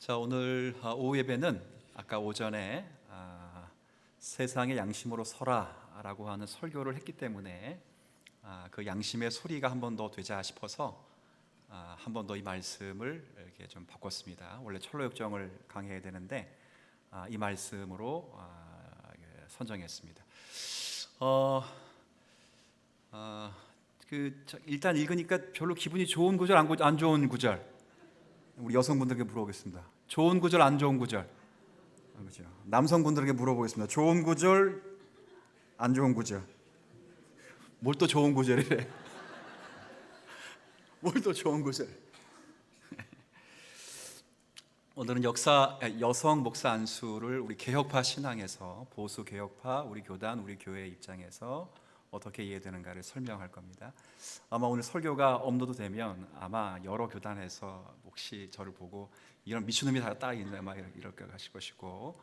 자, 오늘 오후 예배는 아까 오전에 세상의 양심으로 서라라고 하는 설교를 했기 때문에 그 양심의 소리가 한 번 더 되자 싶어서 한 번 더 이 말씀을 이렇게 좀 바꿨습니다. 원래 철로역정을 강해야 되는데 이 말씀으로 선정했습니다. 일단 읽으니까 별로 기분이 좋은 구절, 안 좋은 구절. 우리 여성분들에게 물어보겠습니다. 좋은 구절, 안 좋은 구절? 그렇죠. 남성분들에게 물어보겠습니다. 좋은 구절, 안 좋은 구절? 뭘 또 좋은 구절이래? 뭘 또 좋은 구절? 오늘은 여성 목사 안수를 우리 개혁파 신앙에서, 보수 개혁파 우리 교단, 우리 교회 입장에서 어떻게 이해되는가를 설명할 겁니다. 아마 오늘 설교가 업로드 되면 아마 여러 교단에서 혹시 저를 보고 이런 미친놈이 다 딱 있네 막 이렇게 하실 것이고,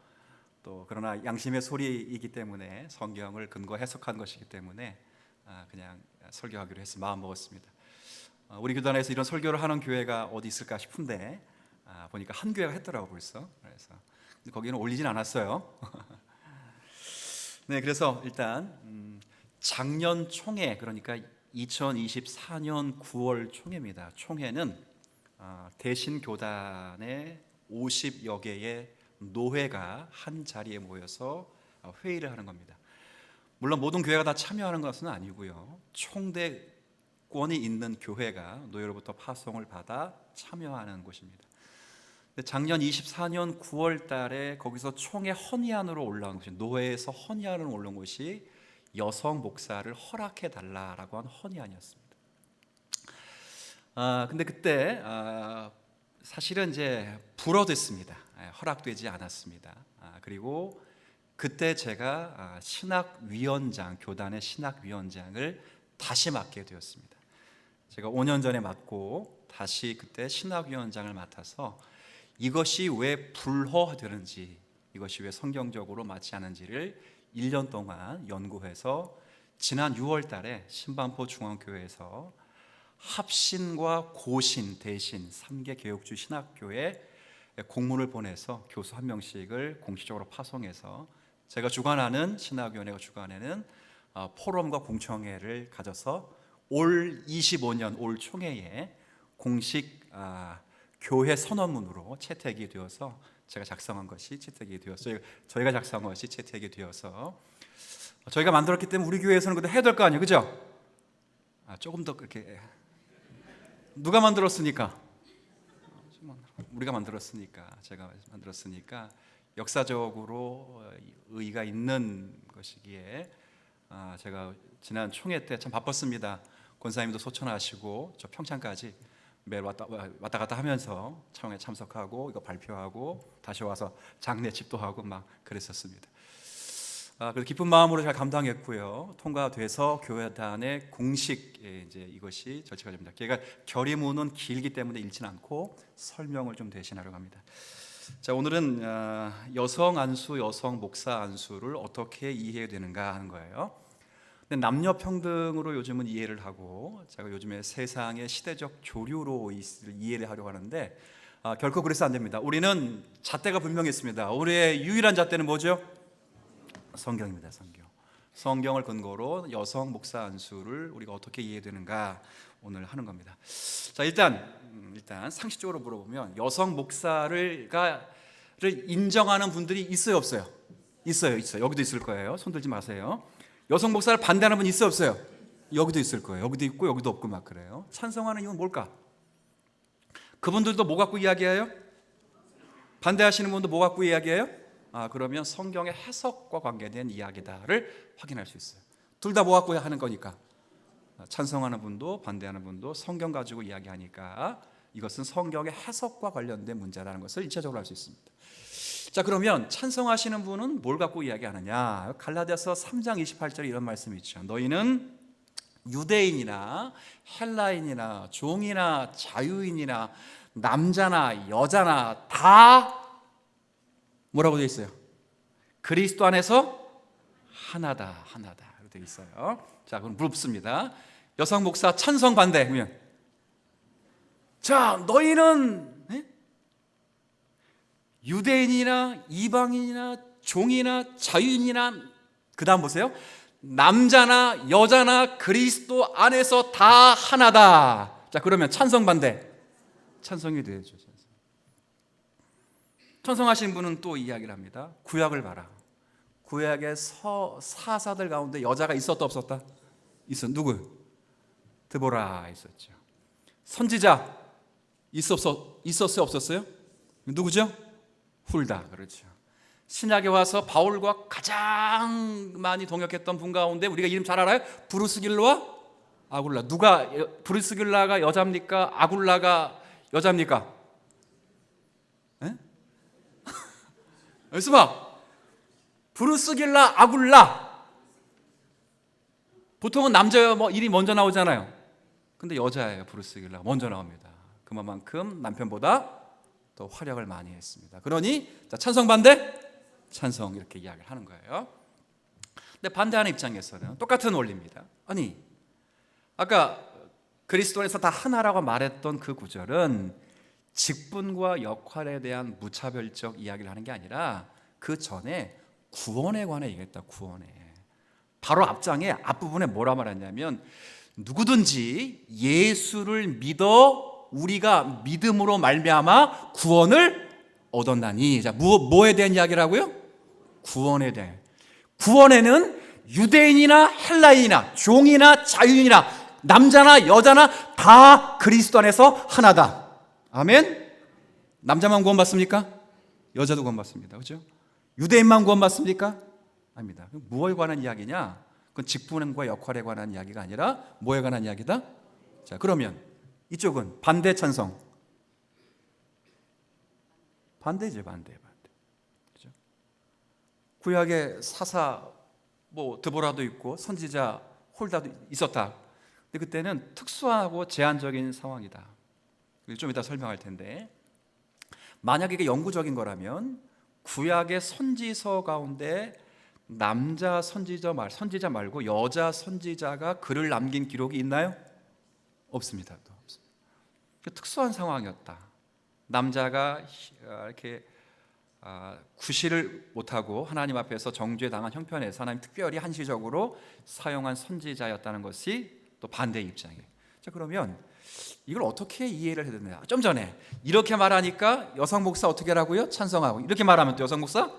또 그러나 양심의 소리이기 때문에 성경을 근거 해석한 것이기 때문에 그냥 설교하기로 해서 마음 먹었습니다. 우리 교단에서 이런 설교를 하는 교회가 어디 있을까 싶은데 보니까 한 교회가 했더라고 벌써. 그래서 근데 거기는 올리진 않았어요. 네, 그래서 일단 작년 총회, 그러니까 2024년 9월 총회입니다. 총회는 대신교단의 50여 개의 노회가 한 자리에 모여서 회의를 하는 겁니다. 물론 모든 교회가 다 참여하는 것은 아니고요, 총대권이 있는 교회가 노회로부터 파송을 받아 참여하는 곳입니다. 작년 24년 9월 달에 거기서 총회 헌의안으로 올라온 것이, 노회에서 헌의안으로 올라온 것이 여성 목사를 허락해 달라라고 한 헌의안이었습니다. 근데 그때 사실은 이제 불어댔습니다. 허락되지 않았습니다. 그리고 그때 제가 신학위원장, 교단의 신학위원장을 다시 맡게 되었습니다. 제가 5년 전에 맡고 다시 그때 신학위원장을 맡아서 이것이 왜 불허되는지, 이것이 왜 성경적으로 맞지 않은지를 1년 동안 연구해서 지난 6월 달에 신반포 중앙교회에서 합신과 고신, 대신 3개 개혁주 신학교에 공문을 보내서 교수 한 명씩을 공식적으로 파송해서 제가 주관하는 신학위원회가 주관하는 포럼과 공청회를 가져서 올 25년 올 총회에 공식 교회 선언문으로 채택이 되어서 제가 작성한 것이 채택이 되었어요. 저희가 작성한 것이 채택이 되어서 저희가 만들었기 때문에 우리 교회에서는 그때 해야 될 거 아니에요, 그죠? 조금 더 그렇게 누가 만들었으니까? 우리가 만들었으니까, 제가 만들었으니까 역사적으로 의의가 있는 것이기에 제가 지난 총회 때 참 바빴습니다. 권사님도 소천하시고 저 평창까지 매일 왔다 갔다 하면서 총회 참석하고 이거 발표하고 다시 와서 장례 집도하고 막 그랬었습니다. 그래서 기쁜 마음으로 잘 감당했고요. 통과돼서 교회단의 공식 이제 이것이 절차가 됩니다. 걔가 결의문은 길기 때문에 읽진 않고 설명을 좀 대신하려고 합니다. 자, 오늘은 여성 안수, 여성 목사 안수를 어떻게 이해해야 되는가 하는 거예요. 근데 남녀 평등으로 요즘은 이해를 하고, 제가 요즘에 세상의 시대적 조류로 이해를 하려고 하는데 결코 그래서 안 됩니다. 우리는 잣대가 분명히 있습니다. 우리의 유일한 잣대는 뭐죠? 성경입니다. 성경을 근거로 여성 목사 안수를 우리가 어떻게 이해되는가 오늘 하는 겁니다. 자, 일단 상식적으로 물어보면 여성 목사를 인정하는 분들이 있어요, 없어요? 있어요. 여기도 있을 거예요. 손 들지 마세요. 여성 목사를 반대하는 분 있어요, 없어요? 여기도 있을 거예요. 여기도 있고 여기도 없고 막 그래요. 찬성하는 이유는 뭘까? 그분들도 뭐 갖고 이야기해요? 반대하시는 분도 뭐 갖고 이야기해요? 그러면 성경의 해석과 관계된 이야기다를 확인할 수 있어요. 둘 다 뭐 갖고 하는 거니까. 찬성하는 분도 반대하는 분도 성경 가지고 이야기하니까 이것은 성경의 해석과 관련된 문제라는 것을 1차적으로 알 수 있습니다. 자, 그러면 찬성하시는 분은 뭘 갖고 이야기하느냐? 갈라디아서 3장 28절에 이런 말씀이 있죠. 너희는 유대인이나 헬라인이나 종이나 자유인이나 남자나 여자나 다 뭐라고 되어 있어요? 그리스도 안에서 하나다 이렇게 되어 있어요. 자, 그럼 묻습니다. 여성 목사 찬성 반대 그러면, 자, 너희는 유대인이나 이방인이나 종이나 자유인이나, 그 다음 보세요, 남자나 여자나 그리스도 안에서 다 하나다. 자, 그러면 찬성 반대? 찬성이 되죠. 찬성하시는 분은 또 이야기를 합니다. 구약을 봐라. 구약의 사사들 가운데 여자가 있었다 없었다? 누구? 드보라 있었죠. 선지자 있었어요 없었어요? 누구죠? 훌다. 그렇죠. 신약에 와서 바울과 가장 많이 동역했던 분 가운데 우리가 이름 잘 알아요? 브루스길라와 아굴라. 누가 브루스길라가 여자입니까? 아굴라가 여자입니까? 에? 여기서 봐. 브루스길라, 아굴라. 보통은 남자 일이 먼저 나오잖아요. 근데 여자예요. 브루스길라 먼저 나옵니다. 그만큼 남편보다 더 활약을 많이 했습니다. 그러니 자, 찬성 반대? 찬성, 이렇게 이야기를 하는 거예요. 근데 반대하는 입장에서는 똑같은 원리입니다. 아니, 아까 그리스도 안에서 다 하나라고 말했던 그 구절은 직분과 역할에 대한 무차별적 이야기를 하는 게 아니라 그 전에 구원에 관해 얘기했다. 구원에. 바로 앞장에 앞부분에 뭐라 말했냐면, 누구든지 예수를 믿어 우리가 믿음으로 말미암아 구원을 얻었나니. 자, 뭐에 대한 이야기라고요? 구원에 대해. 구원에는 유대인이나 헬라인이나 종이나 자유인이나 남자나 여자나 다 그리스도 안에서 하나다. 아멘. 남자만 구원받습니까? 여자도 구원받습니다. 그렇죠? 유대인만 구원받습니까? 아닙니다. 무엇에 관한 이야기냐? 그건 직분과 역할에 관한 이야기가 아니라 뭐에 관한 이야기다? 자, 그러면 이쪽은 반대 찬성. 반대죠, 반대. 그렇죠? 구약의 사사 드보라도 있고 선지자 홀다도 있었다. 근데 그때는 특수하고 제한적인 상황이다. 좀 이따 설명할 텐데, 만약 이게 영구적인 거라면 구약의 선지서 가운데 남자 선지자 말고 여자 선지자가 글을 남긴 기록이 있나요? 없습니다. 또 없습니다. 특수한 상황이었다. 남자가 이렇게 구실을 못하고 하나님 앞에서 정죄 당한 형편에서 하나님 특별히 한시적으로 사용한 선지자였다는 것이 또 반대의 입장이에요. 자, 그러면 이걸 어떻게 이해를 해야 되느냐? 좀 전에 이렇게 말하니까 여성 목사 어떻게 하라고요? 찬성하고. 이렇게 말하면 또 여성 목사?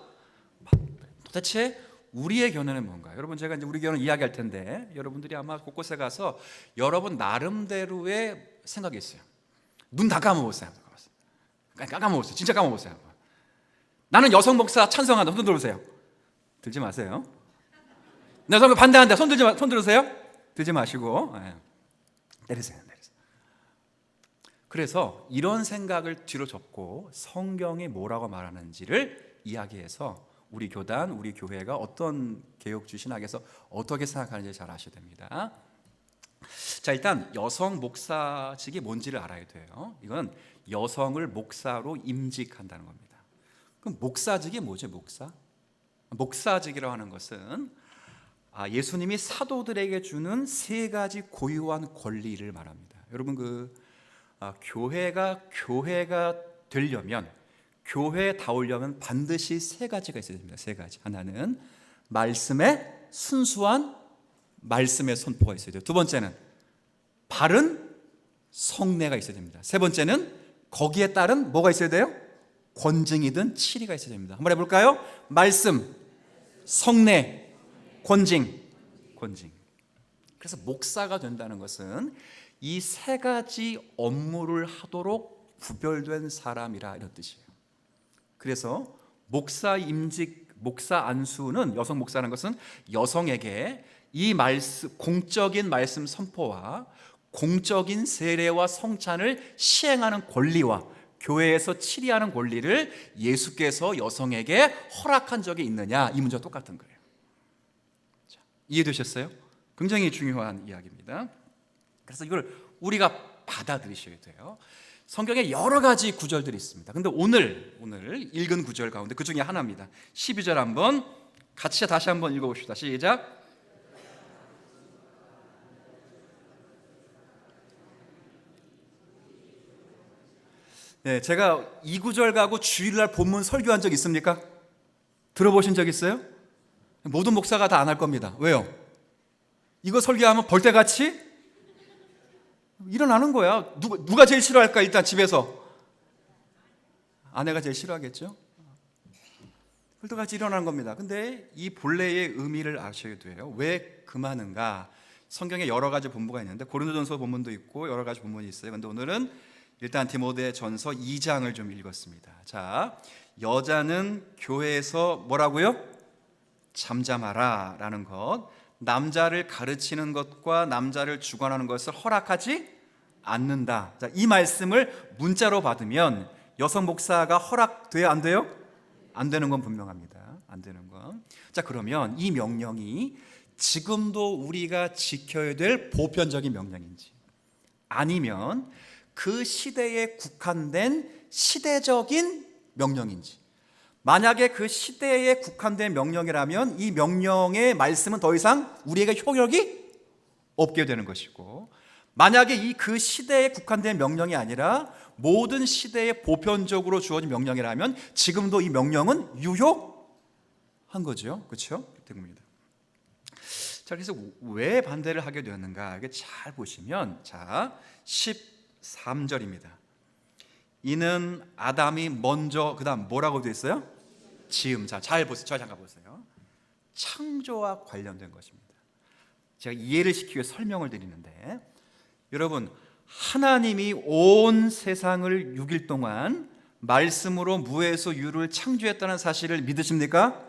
도대체 우리의 견해는 뭔가? 여러분, 제가 이제 우리 견해 이야기할 텐데 여러분들이 아마 곳곳에 가서 여러분 나름대로의 생각이 있어요. 눈 다 감아보세요. 감아보세요. 진짜 감아보세요. 나는 여성 목사 찬성한다. 손 들어보세요. 들지 마세요. 여성 반대한다. 손 들으세요. 들지 마시고 내리세요. 그래서 이런 생각을 뒤로 접고 성경이 뭐라고 말하는지를 이야기해서 우리 교단, 우리 교회가 어떤 개혁주 신학에서 어떻게 생각하는지 잘 아셔야 됩니다. 자, 일단 여성 목사직이 뭔지를 알아야 돼요. 이건 여성을 목사로 임직한다는 겁니다. 그럼 목사직이 뭐죠? 목사직이라고 하는 것은 예수님이 사도들에게 주는 세 가지 고유한 권리를 말합니다. 여러분, 교회가 되려면, 교회다우려면 반드시 세 가지가 있어야 됩니다. 세 가지. 하나는 말씀의 순수한 말씀의 선포가 있어야 돼요. 두 번째는 바른 성례가 있어야 됩니다. 세 번째는 거기에 따른 뭐가 있어야 돼요? 권징이든 치리가 있어야 됩니다. 한번 해볼까요? 말씀, 성례, 권징. 그래서 목사가 된다는 것은 이 세 가지 업무를 하도록 구별된 사람이라, 이런 뜻이에요. 그래서 목사 임직, 목사 안수는, 여성 목사라는 것은 여성에게 이 말씀, 공적인 말씀 선포와 공적인 세례와 성찬을 시행하는 권리와 교회에서 치리하는 권리를 예수께서 여성에게 허락한 적이 있느냐, 이 문제와 똑같은 거예요. 자, 이해되셨어요? 굉장히 중요한 이야기입니다. 그래서 이걸 우리가 받아들이셔야 돼요. 성경에 여러 가지 구절들이 있습니다. 근데 오늘 읽은 구절 가운데 그 중에 하나입니다. 12절 한번 같이 다시 한번 읽어봅시다. 시작. 네, 제가 이 구절 가고 주일날 본문 설교한 적 있습니까? 들어보신 적 있어요? 모든 목사가 다 안 할 겁니다. 왜요? 이거 설교하면 벌떼같이 일어나는 거야. 누가 제일 싫어할까? 일단 집에서 아내가 제일 싫어하겠죠? 벌떼같이 일어나는 겁니다. 근데 이 본래의 의미를 아셔야 돼요. 왜 금하는가? 성경에 여러 가지 본문가 있는데 고린도전서 본문도 있고 여러 가지 본문이 있어요. 근데 오늘은 일단 디모데전서 2장을 좀 읽었습니다. 자, 여자는 교회에서 뭐라고요? 잠잠하라 라는 것, 남자를 가르치는 것과 남자를 주관하는 것을 허락하지 않는다. 자, 이 말씀을 문자로 받으면 여성 목사가 허락돼야 안 돼요? 안 되는 건 분명합니다. 안 되는 건. 자, 그러면 이 명령이 지금도 우리가 지켜야 될 보편적인 명령인지, 아니면 그 시대에 국한된 시대적인 명령인지. 만약에 그 시대에 국한된 명령이라면 이 명령의 말씀은 더 이상 우리에게 효력이 없게 되는 것이고, 만약에 이 그 시대에 국한된 명령이 아니라 모든 시대에 보편적으로 주어진 명령이라면 지금도 이 명령은 유효한 거죠. 그렇죠? 때문입니다. 자, 그래서 왜 반대를 하게 되었는가? 이게 잘 보시면, 자, 13절입니다. 이는 아담이 먼저, 그 다음 뭐라고 되어 있어요? 지음. 자, 잘 보세요. 잠깐 보세요. 창조와 관련된 것입니다. 제가 이해를 시키기 위해 설명을 드리는데, 여러분, 하나님이 온 세상을 6일 동안 말씀으로 무에서 유를 창조했다는 사실을 믿으십니까?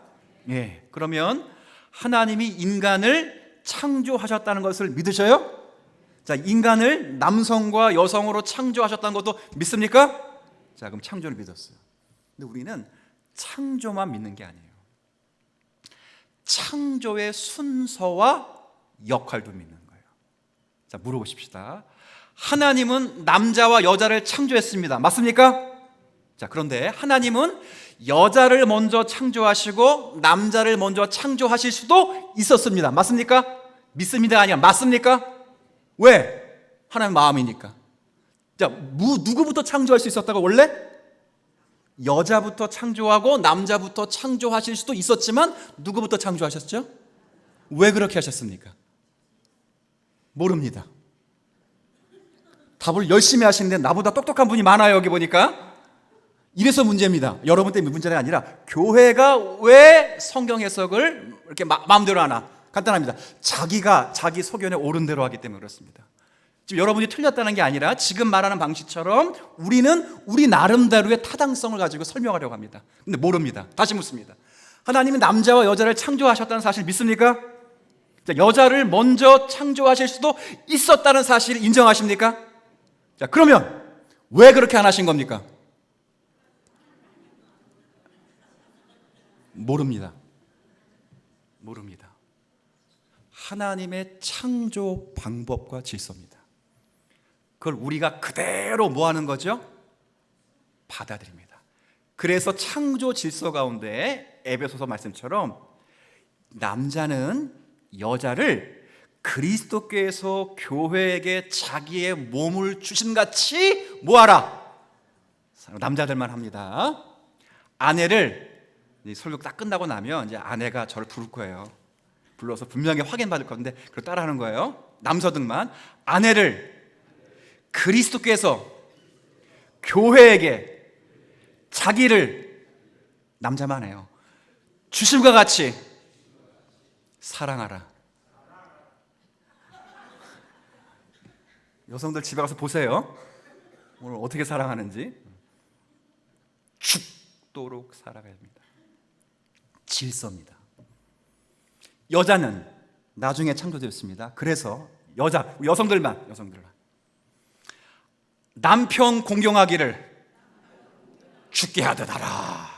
예. 그러면 하나님이 인간을 창조하셨다는 것을 믿으셔요? 자, 인간을 남성과 여성으로 창조하셨다는 것도 믿습니까? 자, 그럼 창조를 믿었어요. 근데 우리는 창조만 믿는 게 아니에요. 창조의 순서와 역할도 믿는 거예요. 자, 물어보십시다. 하나님은 남자와 여자를 창조했습니다. 맞습니까? 자, 그런데 하나님은 여자를 먼저 창조하시고 남자를 먼저 창조하실 수도 있었습니다. 맞습니까? 믿습니다. 아니야? 맞습니까? 왜? 하나님 마음이니까. 자, 누구부터 창조할 수 있었다고? 원래 여자부터 창조하고 남자부터 창조하실 수도 있었지만 누구부터 창조하셨죠? 왜 그렇게 하셨습니까? 모릅니다. 답을 열심히 하시는데 나보다 똑똑한 분이 많아요. 여기 보니까. 이래서 문제입니다. 여러분 때문에 문제가 아니라 교회가 왜 성경 해석을 이렇게 마음대로 하나? 간단합니다. 자기가 자기 소견에 옳은 대로 하기 때문에 그렇습니다. 지금 여러분이 틀렸다는 게 아니라 지금 말하는 방식처럼 우리는 우리 나름대로의 타당성을 가지고 설명하려고 합니다. 근데 모릅니다. 다시 묻습니다. 하나님이 남자와 여자를 창조하셨다는 사실 믿습니까? 자, 여자를 먼저 창조하실 수도 있었다는 사실을 인정하십니까? 자, 그러면 왜 그렇게 안 하신 겁니까? 모릅니다. 모릅니다. 하나님의 창조 방법과 질서입니다. 그걸 우리가 그대로 뭐 하는 거죠? 받아들입니다. 그래서 창조 질서 가운데 에베소서 말씀처럼 남자는 여자를 그리스도께서 교회에게 자기의 몸을 주신 같이 뭐하라? 남자들만 합니다. 아내를, 설교 딱 끝나고 나면 이제 아내가 저를 부를 거예요. 불러서 분명히 확인받을 건데 그걸 따라하는 거예요. 남서등만. 아내를 그리스도께서 교회에게 자기를, 남자만 해요, 주심과 같이 사랑하라. 여성들 집에 가서 보세요. 오늘 어떻게 사랑하는지. 죽도록 살아가야 합니다. 질서입니다. 여자는 나중에 창조되었습니다. 그래서 여성들만 남편 공경하기를 죽게 하듯 하라.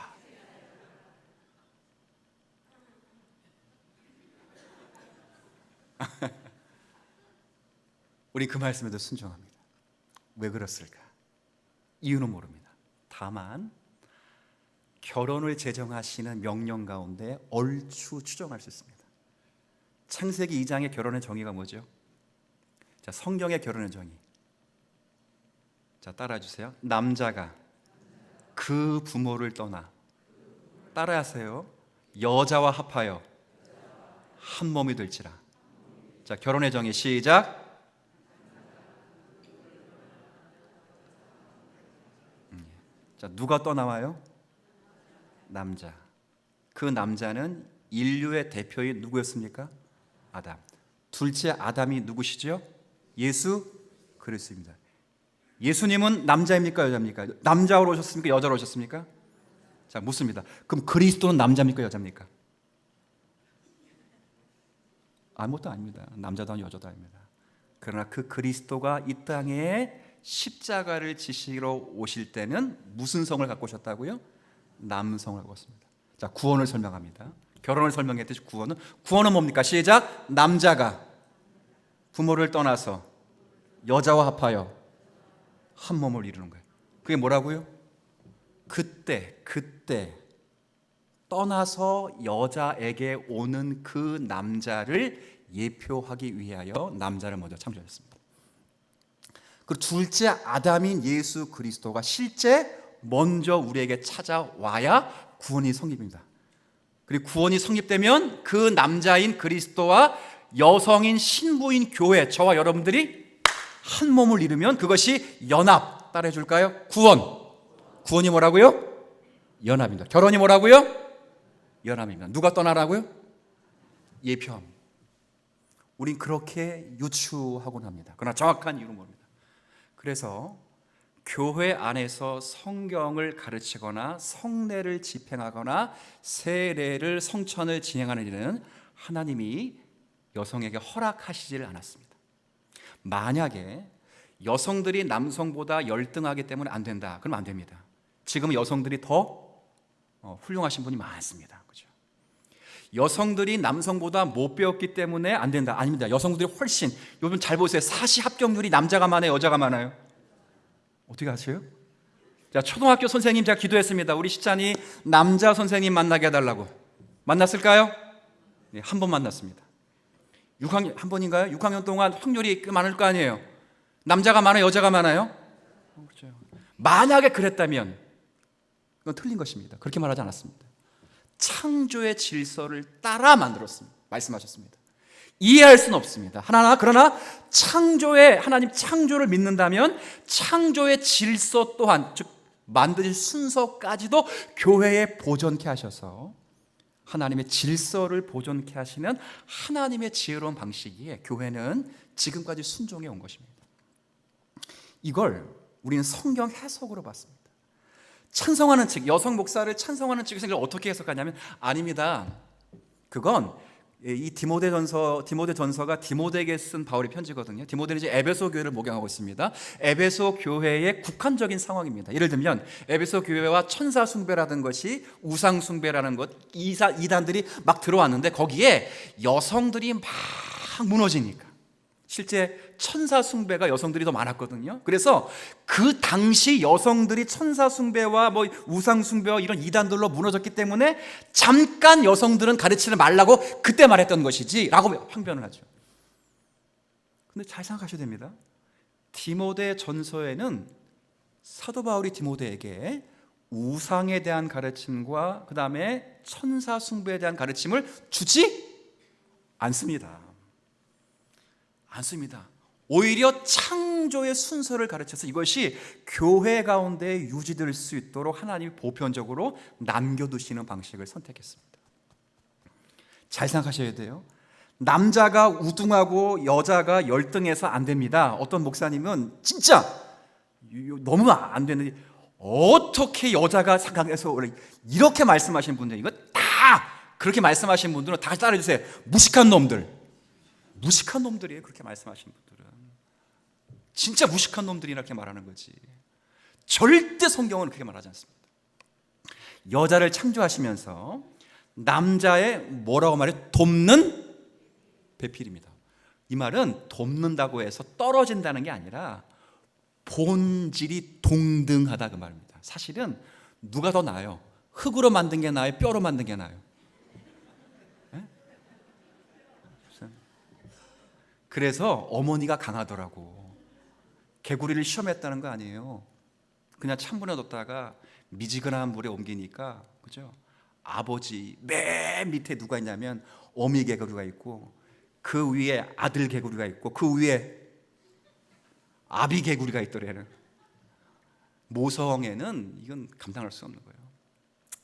우리 그 말씀에도 순종합니다. 왜 그렇을까? 이유는 모릅니다. 다만 결혼을 제정하시는 명령 가운데 얼추 추정할 수 있습니다. 창세기 2장의 결혼의 정의가 뭐죠? 자, 성경의 결혼의 정의. 자, 따라해 주세요. 남자가 그 부모를 떠나, 따라하세요. 여자와 합하여 한 몸이 될지라. 자, 결혼의 정의 시작. 자, 누가 떠나와요? 남자. 그 남자는 인류의 대표인 누구였습니까? 아담. 둘째 아담이 누구시죠? 예수 그리스도입니다. 예수님은 남자입니까, 여자입니까? 남자로 오셨습니까, 여자로 오셨습니까? 자, 묻습니다. 그럼 그리스도는 남자입니까, 여자입니까? 아무것도 아닙니다. 남자도 아니고 여자도 아닙니다. 그러나 그 그리스도가 이 땅에 십자가를 지시러 오실 때는 무슨 성을 갖고 오셨다고요? 남성을 갖고 오셨습니다. 자, 구원을 설명합니다. 결혼을 설명했듯이 구원은 뭡니까? 시작. 남자가 부모를 떠나서 여자와 합하여 한 몸을 이루는 거예요. 그게 뭐라고요? 그때 떠나서 여자에게 오는 그 남자를 예표하기 위하여 남자를 먼저 창조했습니다. 그 둘째 아담인 예수 그리스도가 실제 먼저 우리에게 찾아와야 구원이 성립입니다. 그리고 구원이 성립되면 그 남자인 그리스도와 여성인 신부인 교회, 저와 여러분들이 한 몸을 이루면 그것이 연합. 따라해 줄까요? 구원이 뭐라고요? 연합입니다. 결혼이 뭐라고요? 연합입니다. 누가 떠나라고요? 예표함. 우린 그렇게 유추하곤 합니다. 그러나 정확한 이유는 뭡니다. 그래서 교회 안에서 성경을 가르치거나 성례를 집행하거나 세례를 성천을 진행하는 일은 하나님이 여성에게 허락하시지를 않았습니다. 만약에 여성들이 남성보다 열등하기 때문에 안 된다, 그러면 안 됩니다. 지금 여성들이 더 훌륭하신 분이 많습니다. 그렇죠? 여성들이 남성보다 못 배웠기 때문에 안 된다, 아닙니다. 여성들이 훨씬, 요즘 잘 보세요. 사시 합격률이 남자가 많아요, 여자가 많아요? 어떻게 아세요? 자, 초등학교 선생님 제가 기도했습니다. 우리 시찬이 남자 선생님 만나게 해달라고. 만났을까요? 네, 한 번 만났습니다. 6학년, 한 번인가요? 6학년 동안 확률이 꽤 많을 거 아니에요. 남자가 많아요, 여자가 많아요? 그렇죠. 만약에 그랬다면 그건 틀린 것입니다. 그렇게 말하지 않았습니다. 창조의 질서를 따라 만들었습니다. 말씀하셨습니다. 이해할 수는 없습니다. 그러나 하나님 창조를 믿는다면 창조의 질서 또한, 즉 만드신 순서까지도 교회에 보존케 하셔서 하나님의 질서를 보존케 하시는 하나님의 지혜로운 방식이에 교회는 지금까지 순종해 온 것입니다. 이걸 우리는 성경 해석으로 봤습니다. 찬송하는 측, 여성 목사를 찬송하는 측에서 이걸 어떻게 해석하냐면, 아닙니다. 그건 이 디모데전서가 디모데에게 쓴 바울의 편지거든요. 디모데는 이제 에베소 교회를 목양하고 있습니다. 에베소 교회의 국한적인 상황입니다. 예를 들면 에베소 교회와 천사 숭배라는 것이, 우상 숭배라는 것, 이단들이 막 들어왔는데 거기에 여성들이 막 무너지니까, 실제 천사 숭배가 여성들이 더 많았거든요. 그래서 그 당시 여성들이 천사 숭배와 우상 숭배와 이런 이단들로 무너졌기 때문에 잠깐 여성들은 가르치지 말라고 그때 말했던 것이지 라고 항변을 하죠. 근데 잘 생각하셔야 됩니다. 디모데 전서에는 사도 바울이 디모데에게 우상에 대한 가르침과 그 다음에 천사 숭배에 대한 가르침을 주지 않습니다. 오히려 창조의 순서를 가르쳐서 이것이 교회 가운데 유지될 수 있도록 하나님이 보편적으로 남겨두시는 방식을 선택했습니다. 잘 생각하셔야 돼요. 남자가 우등하고 여자가 열등해서 안 됩니다. 어떤 목사님은 진짜 너무 안 되는데 어떻게 여자가 상강해서 이렇게 말씀하시는 분들, 이거 다 그렇게 말씀하시는 분들은 다 따라해주세요. 무식한 놈들이에요. 그렇게 말씀하시는 분들은 진짜 무식한 놈들이 이렇게 말하는 거지. 절대 성경은 그렇게 말하지 않습니다. 여자를 창조하시면서 남자의 뭐라고 말해요? 돕는 배필입니다. 이 말은 돕는다고 해서 떨어진다는 게 아니라 본질이 동등하다 그 말입니다. 사실은 누가 더 나아요? 흙으로 만든 게 나아요? 뼈로 만든 게 나아요? 그래서 어머니가 강하더라고. 개구리를 시험했다는 거 아니에요. 그냥 찬물에 넣었다가 미지근한 물에 옮기니까, 그죠? 아버지 맨 밑에 누가 있냐면 어미 개구리가 있고, 그 위에 아들 개구리가 있고, 그 위에 아비 개구리가 있더래는. 모성애는 이건 감당할 수 없는 거예요.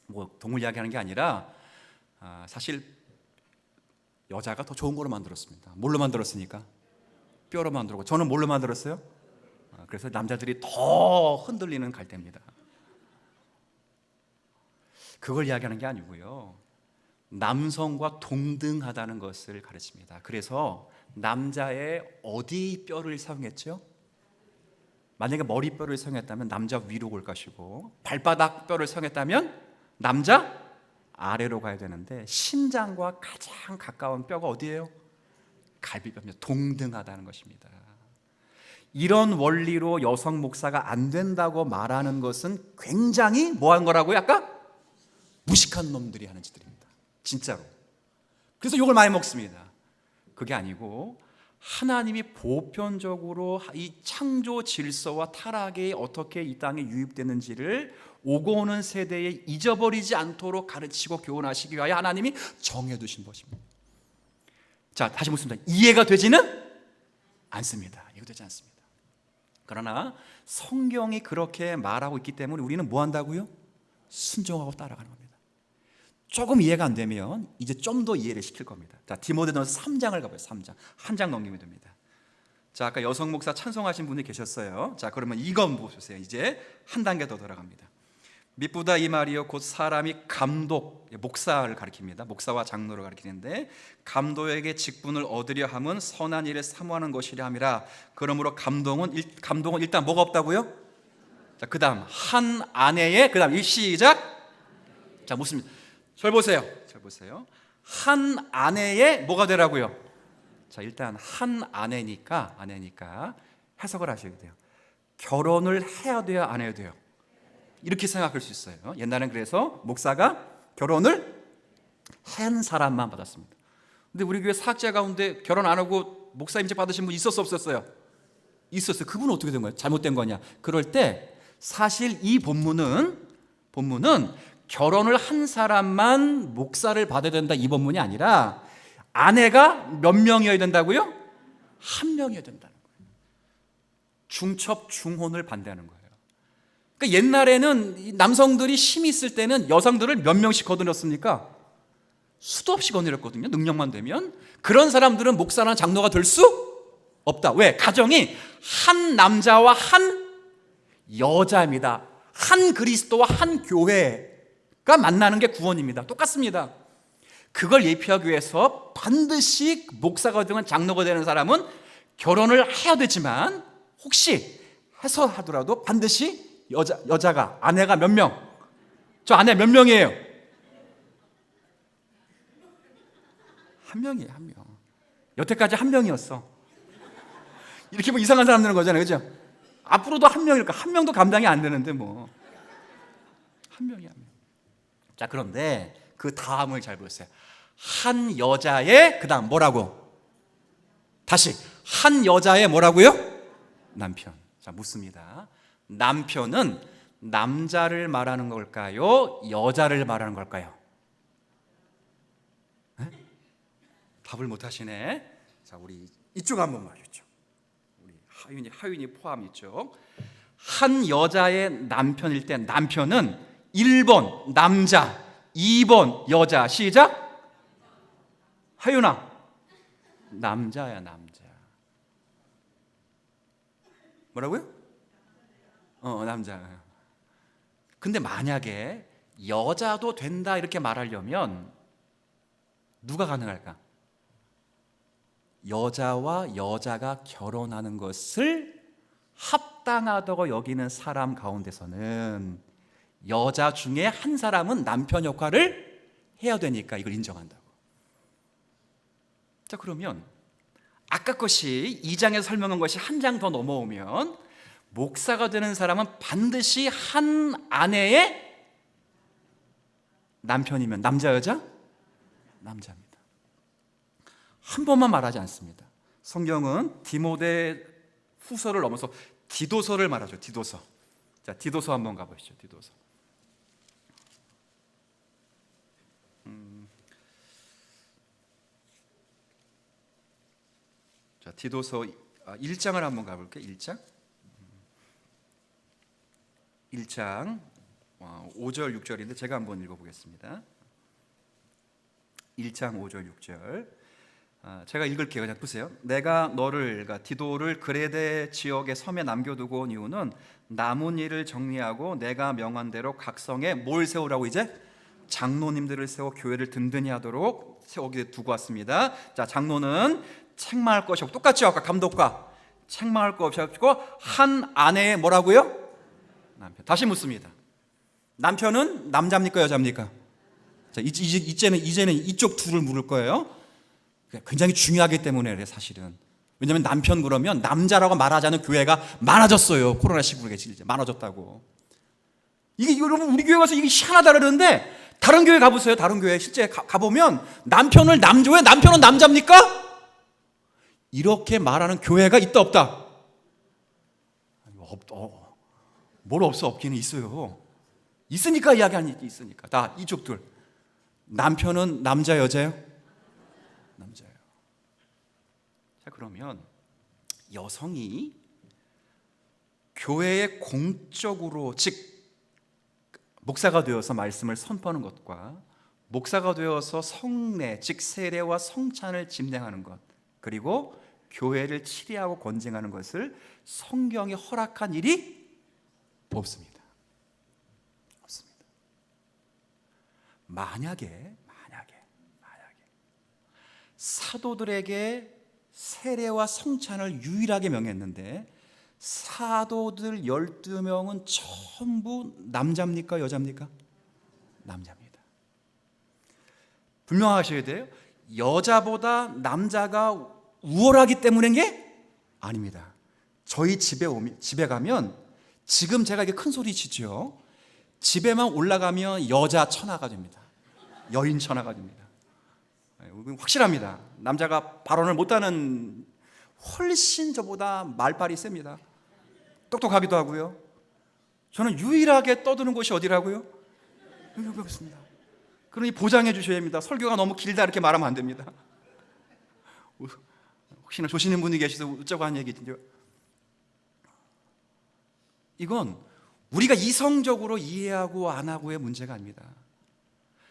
뭐 동물 이야기하는 게 아니라 사실 여자가 더 좋은 거로 만들었습니다. 뭘로 만들었으니까? 뼈로 만들고. 저는 뭘로 만들었어요? 그래서 남자들이 더 흔들리는 갈대입니다. 그걸 이야기하는 게 아니고요, 남성과 동등하다는 것을 가르칩니다. 그래서 남자의 어디 뼈를 사용했죠? 만약에 머리뼈를 사용했다면 남자 위로 올 것이고, 발바닥 뼈를 사용했다면 남자 아래로 가야 되는데, 신장과 가장 가까운 뼈가 어디예요? 갈비뼈입니다. 동등하다는 것입니다. 이런 원리로 여성 목사가 안 된다고 말하는 것은 굉장히 뭐한 거라고요? 아까? 무식한 놈들이 하는 짓들입니다. 진짜로. 그래서 욕을 많이 먹습니다. 그게 아니고, 하나님이 보편적으로 이 창조 질서와 타락이 어떻게 이 땅에 유입되는지를 오고 오는 세대에 잊어버리지 않도록 가르치고 교훈하시기 위하여 하나님이 정해두신 것입니다. 자, 다시 묻습니다. 이해가 되지는 않습니다. 이해되지 않습니다. 그러나 성경이 그렇게 말하고 있기 때문에 우리는 뭐 한다고요? 순종하고 따라가는 겁니다. 조금 이해가 안 되면 이제 좀 더 이해를 시킬 겁니다. 자, 디모데전서 3장을 가봐요. 3장. 한 장 넘기면 됩니다. 자, 아까 여성 목사 찬송하신 분이 계셨어요. 자, 그러면 이건 보세요. 이제 한 단계 더 돌아갑니다. 미쁘다 이 말이요 곧 사람이 감독, 목사를 가리킵니다. 목사와 장로를 가리키는데, 감독에게 직분을 얻으려 함은 선한 일을 사모하는 것이라 함이라. 그러므로 감독은 일단 뭐가 없다고요? 자, 그다음 한 아내의, 그다음 시작. 자, 묻습니다. 절 보세요. 한 아내의 뭐가 되라고요? 자, 일단 한 아내니까 해석을 하셔야 돼요. 결혼을 해야 돼요, 안 해야 돼요? 이렇게 생각할 수 있어요. 옛날엔 그래서 목사가 결혼을 한 사람만 받았습니다. 근데 우리 교회 사학자 가운데 결혼 안 하고 목사 임직 받으신 분 있었어, 없었어요? 있었어요. 그분은 어떻게 된 거예요? 잘못된 거냐? 그럴 때 사실 이 본문은 결혼을 한 사람만 목사를 받아야 된다, 이 본문이 아니라 아내가 몇 명이어야 된다고요? 한 명이어야 된다는 거예요. 중첩 중혼을 반대하는 거예요. 그러니까 옛날에는 남성들이 힘이 있을 때는 여성들을 몇 명씩 거느렸습니까? 수도 없이 거느렸거든요. 능력만 되면. 그런 사람들은 목사나 장로가 될 수 없다. 왜? 가정이 한 남자와 한 여자입니다. 한 그리스도와 한 교회가 만나는 게 구원입니다. 똑같습니다. 그걸 예표하기 위해서 반드시 목사가 되는, 장로가 되는 사람은 결혼을 해야 되지만, 혹시 해서 하더라도 반드시 여자가, 아내가 몇 명? 저 아내 몇 명이에요? 한 명이에요, 한 명. 여태까지 한 명이었어. 이렇게 뭐 이상한 사람 되는 거잖아요, 그죠? 앞으로도 한 명일까? 한 명도 감당이 안 되는데 뭐. 한 명이 한 명. 자, 그런데 그 다음을 잘 보세요. 한 여자의, 그 다음 뭐라고? 다시 한 여자의 뭐라고요? 남편. 자, 묻습니다. 남편은 남자를 말하는 걸까요? 여자를 말하는 걸까요? 네? 답을 못 하시네. 자, 우리 이쪽 한번 말이죠. 우리 하윤이 포함 이쪽. 한 여자의 남편일 때 남편은 1번 남자, 2번 여자. 시작. 하윤아, 남자야, 남자. 뭐라고요? 남자. 근데 만약에 여자도 된다 이렇게 말하려면 누가 가능할까? 여자와 여자가 결혼하는 것을 합당하다고 여기는 사람 가운데서는 여자 중에 한 사람은 남편 역할을 해야 되니까 이걸 인정한다고. 자, 그러면 아까 것이 2장에서 설명한 것이 한 장 더 넘어오면 목사가 되는 사람은 반드시 한 아내의 남편이면 남자, 여자? 남자입니다. 한 번만 말하지 않습니다. 성경은 디모데 후서를 넘어서 디도서를 말하죠. 디도서. 자, 디도서 한번 가보시죠. 디도서. 자, 디도서 1장을 한번 가볼게요. 1장. 1장 5절 6절인데 제가 한번 읽어보겠습니다. 1장 5절 6절. 제가 읽을게요. 그냥 보세요. 내가 너를, 그러니까 디도를 그레데 지역의 섬에 남겨두고 온 이유는 남은 일을 정리하고 내가 명한 대로 각 성에 뭘 세우라고, 이제 장로님들을 세워 교회를 든든히 하도록 세우게 두고 왔습니다. 자, 장로는 책망할 것이 없고, 똑같죠? 아까 감독과 책망할 것 없이 한 아내의 뭐라고요? 남편. 다시 묻습니다. 남편은 남자입니까 여자입니까? 자, 이제는 이쪽 둘을 물을 거예요. 굉장히 중요하기 때문에 그래, 사실은. 왜냐하면 남편 그러면 남자라고 말하지 않는 교회가 많아졌어요. 코로나19로 이제 많아졌다고. 이게 여러분, 우리 교회 가서 이게 희한하다 그러는데 다른 교회 가보세요. 다른 교회 실제 가보면 남편을 남조에 남편은 남자입니까? 이렇게 말하는 교회가 있다 없다? 뭘 없어? 없기는 있어요. 있으니까 이야기하니 있으니까. 다 이쪽들. 남편은 남자 여자예요? 남자예요. 자, 그러면 여성이 교회에 공적으로, 즉 목사가 되어서 말씀을 선포하는 것과 목사가 되어서 성례, 즉 세례와 성찬을 집행하는 것, 그리고 교회를 치리하고 권징하는 것을 성경이 허락한 일이 없습니다. 없습니다. 만약에 사도들에게 세례와 성찬을 유일하게 명했는데 사도들 12명은 전부 남자입니까 여자입니까? 남자입니다. 분명하셔야 돼요. 여자보다 남자가 우월하기 때문인 게 아닙니다. 저희 집에 가면, 지금 제가 이게 큰 소리 치죠. 집에만 올라가면 여자 천하가 됩니다. 여인 천하가 됩니다. 확실합니다. 남자가 발언을 못하는, 훨씬 저보다 말빨이 셉니다. 똑똑하기도 하고요. 저는 유일하게 떠드는 곳이 어디라고요? 여기 있습니다. 그러니 보장해 주셔야 합니다. 설교가 너무 길다 이렇게 말하면 안 됩니다. 혹시나 조시는 분이 계셔서 웃자고 한 얘기인데요. 이건 우리가 이성적으로 이해하고 안 하고의 문제가 아닙니다.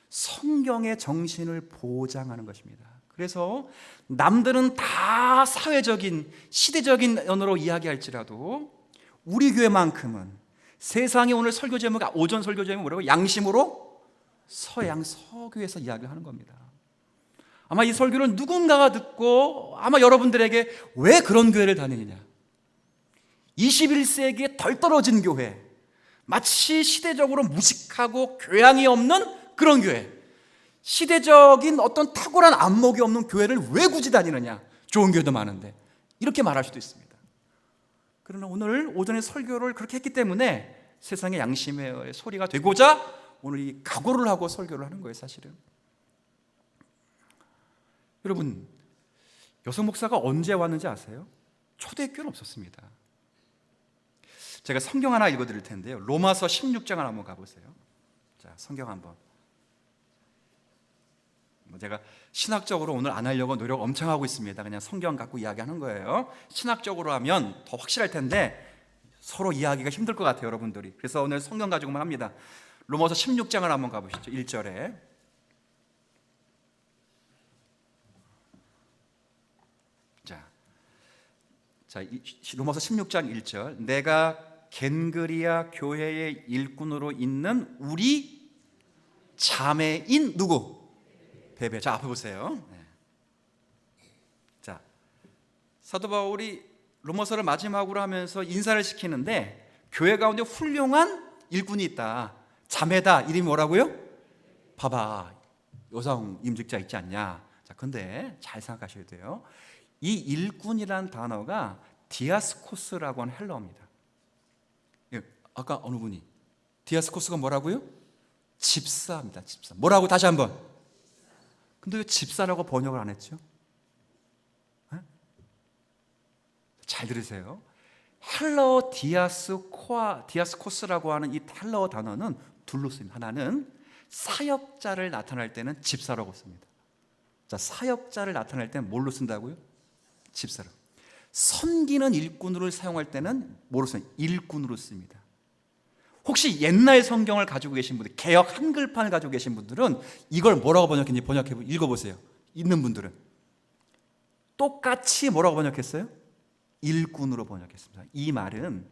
성경의 정신을 보장하는 것입니다. 그래서 남들은 다 사회적인, 시대적인 언어로 이야기할지라도 우리 교회만큼은, 세상에 오늘 설교 제목, 오전 설교 제목이 뭐라고? 양심으로 서교에서 이야기를 하는 겁니다. 아마 이 설교를 누군가가 듣고 아마 여러분들에게 왜 그런 교회를 다니느냐, 21세기에 덜 떨어진 교회, 마치 시대적으로 무식하고 교양이 없는 그런 교회, 시대적인 어떤 탁월한 안목이 없는 교회를 왜 굳이 다니느냐, 좋은 교회도 많은데, 이렇게 말할 수도 있습니다. 그러나 오늘 오전에 설교를 그렇게 했기 때문에 세상의 양심의 소리가 되고자 오늘 이 각오를 하고 설교를 하는 거예요. 사실은 여러분, 여성 목사가 언제 왔는지 아세요? 초대교회는 없었습니다. 제가 성경 하나 읽어드릴 텐데요. 로마서 16장을 한번 가보세요. 자, 성경 한번. 제가 신학적으로 오늘 안 하려고 노력 엄청 하고 있습니다. 그냥 성경 갖고 이야기하는 거예요. 신학적으로 하면 더 확실할 텐데 서로 이야기가 힘들 것 같아요, 여러분들이. 그래서 오늘 성경 가지고만 합니다. 로마서 16장을 한번 가보시죠. 1절에. 자, 로마서 16장 1절. 내가 겐그리아 교회의 일꾼으로 있는 우리 자매인 누구? 베베. 자, 앞에 보세요. 네. 자, 사도 바울이 로마서를 마지막으로 하면서 인사를 시키는데 교회 가운데 훌륭한 일꾼이 있다. 자매다. 이름이 뭐라고요? 봐봐, 여성 임직자 있지 않냐. 자, 근데 잘 생각하셔야 돼요. 이 일꾼이라는 단어가 디아스코스라고 하는 헬라어입니다. 예, 아까 어느 분이 디아스코스가 뭐라고요? 집사입니다. 집사. 뭐라고? 다시 한번. 근데 왜 집사라고 번역을 안 했죠? 에? 잘 들으세요. 헬라어 디아스코스라고 하는 이 헬라어 단어는 둘로 씁니다. 하나는 사역자를 나타낼 때는 집사라고 씁니다. 자, 사역자를 나타낼 때는 뭘로 쓴다고요? 집사로. 섬기는 일꾼으로 사용할 때는 뭐로 써요? 일꾼으로 씁니다. 혹시 옛날 성경을 가지고 계신 분들, 개역 한글판을 가지고 계신 분들은 이걸 뭐라고 번역했는지 번역해 읽어보세요. 있는 분들은 똑같이 뭐라고 번역했어요? 일꾼으로 번역했습니다. 이 말은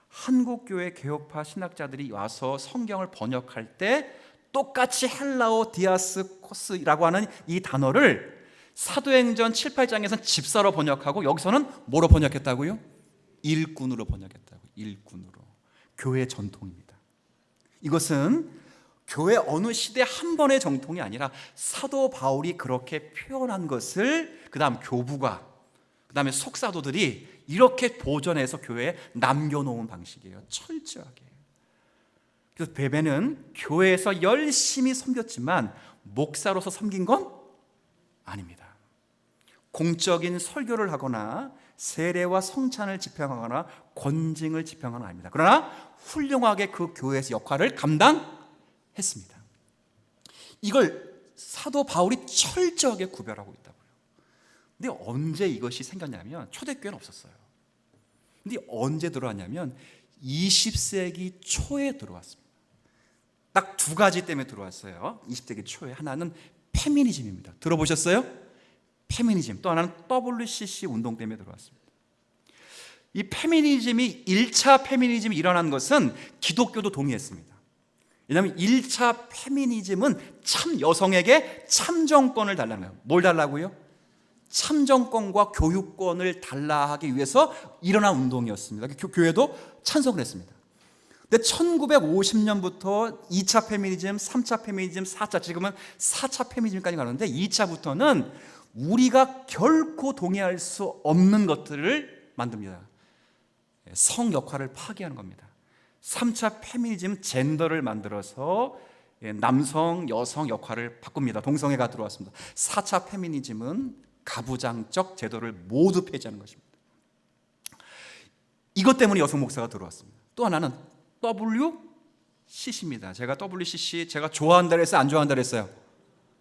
한국교회 개혁파 신학자들이 와서 성경을 번역할 때 똑같이 헬라어 디아스코스라고 하는 이 단어를 사도행전 7, 8장에서는 집사로 번역하고 여기서는 뭐로 번역했다고요? 일꾼으로 번역했다고. 일꾼으로. 교회 전통입니다. 이것은 교회 어느 시대 한 번의 정통이 아니라 사도 바울이 그렇게 표현한 것을 그 다음 교부가 그 다음에 속사도들이 이렇게 보존해서 교회에 남겨놓은 방식이에요. 철저하게. 그래서 베베는 교회에서 열심히 섬겼지만 목사로서 섬긴 건 아닙니다. 공적인 설교를 하거나 세례와 성찬을 집행하거나 권징을 집행하는 건 아닙니다. 그러나 훌륭하게 그 교회에서 역할을 감당했습니다. 이걸 사도 바울이 철저하게 구별하고 있다고요. 근데 언제 이것이 생겼냐면 초대교회는 없었어요. 근데 언제 들어왔냐면 20세기 초에 들어왔습니다. 딱 두 가지 때문에 들어왔어요. 20세기 초에. 하나는 페미니즘입니다. 들어보셨어요? 페미니즘. 또 하나는 WCC 운동 때문에 들어왔습니다. 이 페미니즘이 1차 페미니즘이 일어난 것은 기독교도 동의했습니다. 왜냐하면 1차 페미니즘은 참 여성에게 참정권을 달라는 거예요. 뭘 달라고요? 참정권과 교육권을 달라 하기 위해서 일어난 운동이었습니다. 교회도 찬성을 했습니다. 근데 1950년부터 2차 페미니즘, 3차 페미니즘, 4차, 지금은 4차 페미니즘까지 가는데 2차부터는 우리가 결코 동의할 수 없는 것들을 만듭니다. 성 역할을 파괴하는 겁니다. 3차 페미니즘 젠더를 만들어서 남성, 여성 역할을 바꿉니다. 동성애가 들어왔습니다. 4차 페미니즘은 가부장적 제도를 모두 폐지하는 것입니다. 이것 때문에 여성 목사가 들어왔습니다. 또 하나는 WCC입니다. 제가 WCC 제가 좋아한다 그랬어요? 안 좋아한다 그랬어요?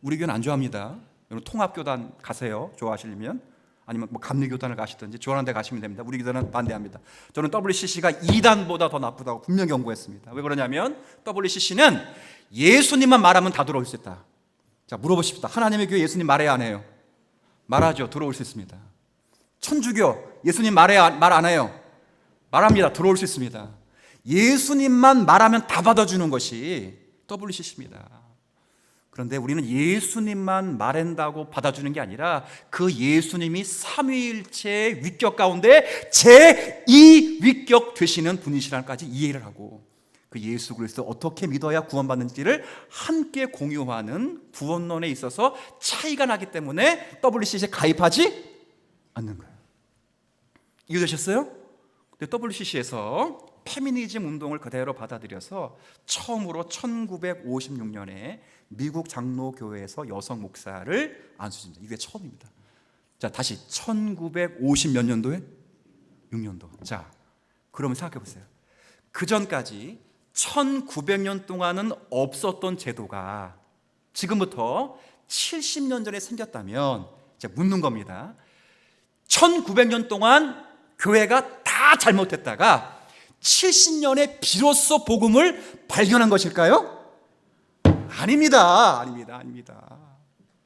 우리 교회는 안 좋아합니다. 여러분 통합교단 가세요. 좋아하시려면. 아니면 뭐 감리교단을 가시든지 좋아하는 데 가시면 됩니다. 우리 교단은 반대합니다. 저는 WCC가 2단보다 더 나쁘다고 분명히 경고했습니다. 왜 그러냐면 WCC는 예수님만 말하면 다 들어올 수 있다. 자, 물어보십시다. 하나님의 교회 예수님 말해야 안 해요? 말하죠. 들어올 수 있습니다. 천주교 예수님 말 안 해요? 말합니다. 들어올 수 있습니다. 예수님만 말하면 다 받아주는 것이 WCC입니다. 그런데 우리는 예수님만 말한다고 받아주는 게 아니라 그 예수님이 삼위일체의 위격 가운데 제2 위격 되시는 분이시라까지 이해를 하고 그 예수 그리스도 어떻게 믿어야 구원받는지를 함께 공유하는 구원론에 있어서 차이가 나기 때문에 WCC에 가입하지 않는 거예요. 이해되셨어요? 근데 WCC에서 페미니즘 운동을 그대로 받아들여서 처음으로 1956년에 미국 장로교회에서 여성 목사를 안수집니다. 이게 처음입니다. 자, 다시 1950 몇 년도에? 6년도. 자, 그러면 생각해 보세요. 그 전까지 1900년 동안은 없었던 제도가 지금부터 70년 전에 생겼다면 제가 묻는 겁니다. 1900년 동안 교회가 다 잘못했다가 70년에 비로소 복음을 발견한 것일까요? 아닙니다.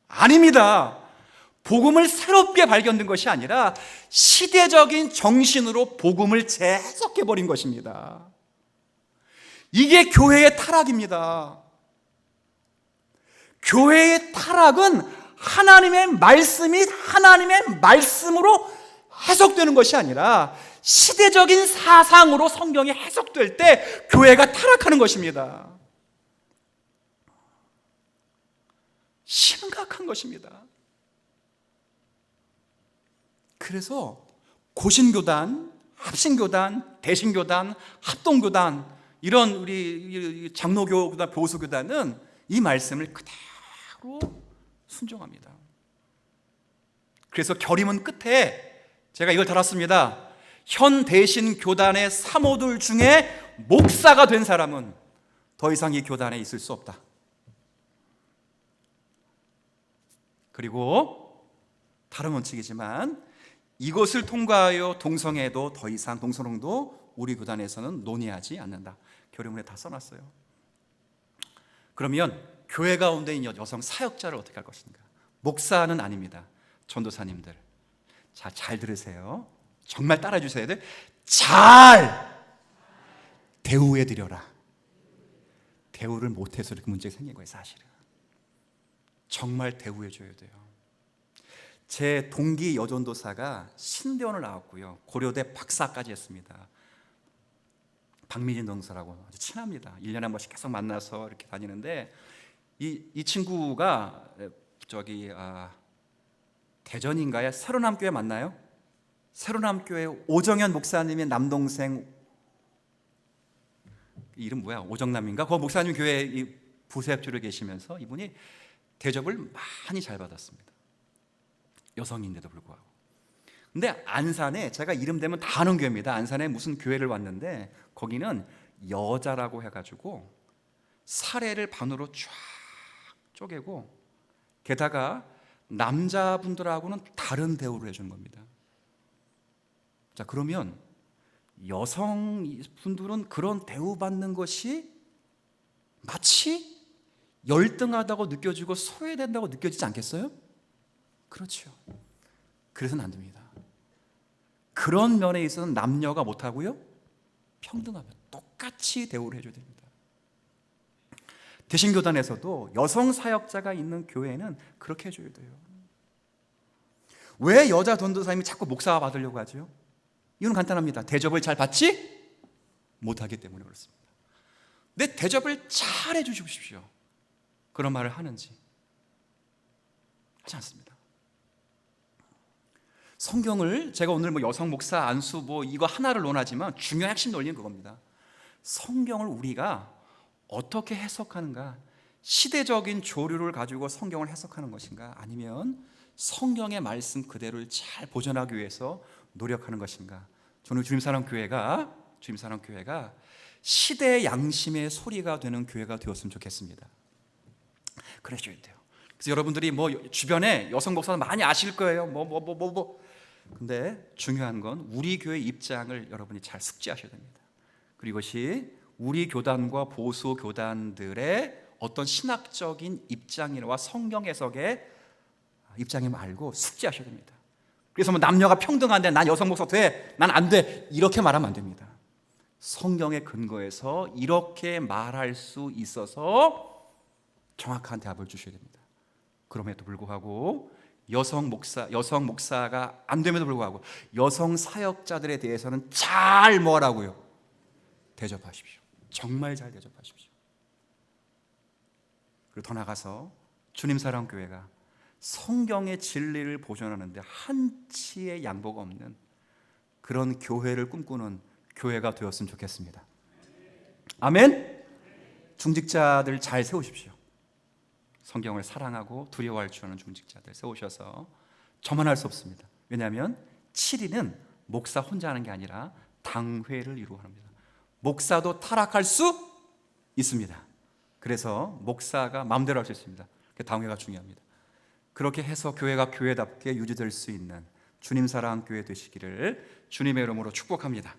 아닙니다. 복음을 새롭게 발견된 것이 아니라 시대적인 정신으로 복음을 재해석해버린 것입니다. 이게 교회의 타락입니다. 교회의 타락은 하나님의 말씀이 하나님의 말씀으로 해석되는 것이 아니라 시대적인 사상으로 성경이 해석될 때 교회가 타락하는 것입니다. 심각한 것입니다. 그래서 고신교단, 합신교단, 대신교단, 합동교단 이런 우리 장로교단, 보수교단은 이 말씀을 그대로 순종합니다. 그래서 결의문 끝에 제가 이걸 달았습니다. 현 대신 교단의 사모들 중에 목사가 된 사람은 더 이상 이 교단에 있을 수 없다. 그리고 다른 원칙이지만 이것을 통과하여 동성애도 더 이상 동성혼도 우리 교단에서는 논의하지 않는다. 결의문에 다 써놨어요. 그러면 교회 가운데 있는 여성 사역자를 어떻게 할 것인가? 목사는 아닙니다. 전도사님들, 자, 잘 들으세요. 정말 따라해 주셔야 돼. 잘 대우해 드려라. 대우를 못해서 이렇게 문제가 생긴 거예요. 사실은 정말 대우해 줘야 돼요. 제 동기 여전도사가 신대원을 나왔고요, 고려대 박사까지 했습니다. 박민진 동사라고 아주 친합니다. 1년에 한 번씩 계속 만나서 이렇게 다니는데 이 친구가 대전인가요? 새로남교회 맞나요? 새로남교회 오정현 목사님의 남동생, 이름 뭐야? 오정남인가? 그 목사님 교회 부사역주로 계시면서 이분이 대접을 많이 잘 받았습니다. 여성인데도 불구하고. 근데 안산에, 제가 이름 대면 다 아는 교회입니다. 안산에 무슨 교회를 왔는데 거기는 여자라고 해가지고 사례를 반으로 쫙 쪼개고 게다가 남자분들하고는 다른 대우를 해주는 겁니다. 자, 그러면 여성분들은 그런 대우받는 것이 마치 열등하다고 느껴지고 소외된다고 느껴지지 않겠어요? 그렇죠. 그래서는 안 됩니다. 그런 면에 있어서는 남녀가 못하고요, 평등하면 똑같이 대우를 해줘야 됩니다. 대신교단에서도 여성 사역자가 있는 교회는 그렇게 해줘야 돼요. 왜 여자 전도사님이 자꾸 목사 받으려고 하죠? 이유는 간단합니다. 대접을 잘 받지 못하기 때문에 그렇습니다. 내 대접을 잘 해주십시오. 그런 말을 하는지 하지 않습니다. 성경을 제가 오늘 여성 목사 안수 이거 하나를 논하지만 중요한 핵심 논리는 그겁니다. 성경을 우리가 어떻게 해석하는가? 시대적인 조류를 가지고 성경을 해석하는 것인가? 아니면 성경의 말씀 그대로를 잘 보존하기 위해서 노력하는 것인가? 저는 주님사랑교회가 시대의 양심의 소리가 되는 교회가 되었으면 좋겠습니다. 그러셔야 돼요. 그래서 여러분들이 주변에 여성 목사는 많이 아실 거예요. 근데 중요한 건 우리 교회 입장을 여러분이 잘 숙지하셔야 됩니다. 그리고 이것이 우리 교단과 보수 교단들의 어떤 신학적인 입장이와 성경 해석의 입장임을 알고 숙지하셔야 됩니다. 그래서 남녀가 평등한데 난 여성 목사 돼, 난 안 돼, 이렇게 말하면 안 됩니다. 성경의 근거에서 이렇게 말할 수 있어서 정확한 대답을 주셔야 됩니다. 그럼에도 불구하고 여성 목사가 안 됨에도 불구하고 여성 사역자들에 대해서는 잘 뭐라고요? 대접하십시오. 정말 잘 대접하십시오. 그리고 더 나가서 주님사랑교회가 성경의 진리를 보존하는데 한치의 양보가 없는 그런 교회를 꿈꾸는 교회가 되었으면 좋겠습니다. 아멘. 중직자들 잘 세우십시오. 성경을 사랑하고 두려워할 줄 아는 중직자들 세우셔서 저만 할 수 없습니다. 왜냐하면 7일은 목사 혼자 하는 게 아니라 당회를 이루어 합니다. 목사도 타락할 수 있습니다. 그래서 목사가 마음대로 할 수 있습니다. 당회가 중요합니다. 그렇게 해서 교회가 교회답게 유지될 수 있는 주님 사랑 교회 되시기를 주님의 이름으로 축복합니다.